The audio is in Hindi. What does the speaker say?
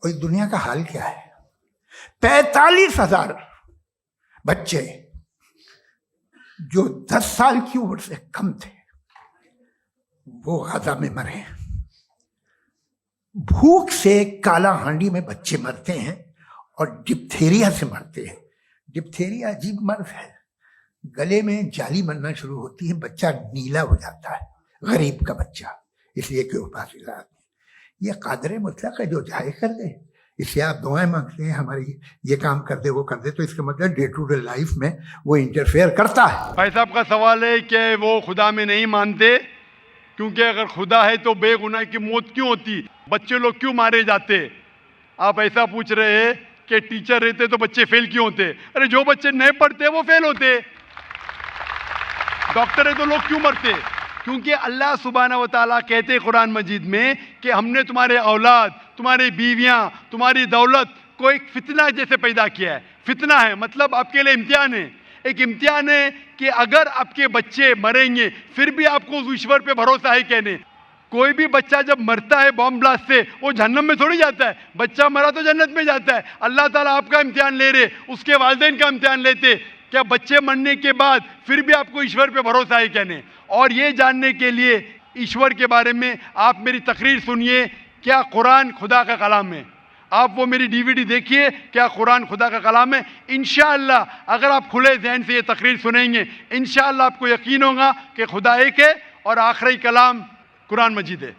और इस दुनिया का हाल क्या है? 45,000 बच्चे जो 10 साल की उम्र से कम थे वो गाजा में मरे। भूख से काला हांडी में बच्चे मरते हैं और डिप्थेरिया से मरते हैं। डिप्थेरिया अजीब मर्ज है, गले में जाली बनना शुरू होती है, बच्चा नीला हो जाता है, गरीब का बच्चा, इसलिए कि वो फासिला। ये कादर मुतलक है जो जाए कर दे, इसलिए आप दुआएं मांगते हैं हमारी ये काम कर दे वो कर दे, तो इसका मतलब डे टू डे लाइफ में वो इंटरफेयर करता है। भाई साहब का सवाल है कि वो खुदा में नहीं मानते, क्योंकि अगर खुदा है तो बेगुनाह की मौत क्यों होती, बच्चे लोग क्यों मारे जाते। आप ऐसा पूछ रहे हैं कि टीचर रहते तो बच्चे फेल क्यों होते। अरे जो बच्चे नहीं पढ़ते वो फेल होते। डॉक्टर है तो लोग क्यों मरते, क्योंकि अल्लाह सुब्हानहू व तआला कहते हैं कुरान मजीद में कि हमने तुम्हारे औलाद, तुम्हारी बीवियां, तुम्हारी दौलत को एक फितना जैसे पैदा किया है। फितना है मतलब आपके लिए इम्तिहान है। एक इम्तिहान है कि अगर आपके बच्चे मरेंगे फिर भी आपको उस ईश्वर पे भरोसा है कहने। कोई भी बच्चा जब मरता है बॉम्ब ब्लास्ट से वो जहन्नम में थोड़ी जाता है, बच्चा मरा तो जन्नत में जाता है। अल्लाह ताला आपका इम्तिहान ले रहे, उसके वालिदैन का इम्तिहान लेते, क्या बच्चे मरने के बाद फिर भी आपको ईश्वर पे भरोसा है कहने। और ये जानने के लिए ईश्वर के बारे में आप मेरी तकरीर सुनिए, क्या कुरान खुदा का कलाम है। आप वो मेरी डीवीडी देखिए, क्या कुरान खुदा का कलाम है। इंशाअल्लाह अगर आप खुले ज़हन से ये तकरीर सुनेंगे, इंशाअल्लाह आपको यकीन होगा कि खुदा एक है और आखिरी कलाम कुरान मजीद है।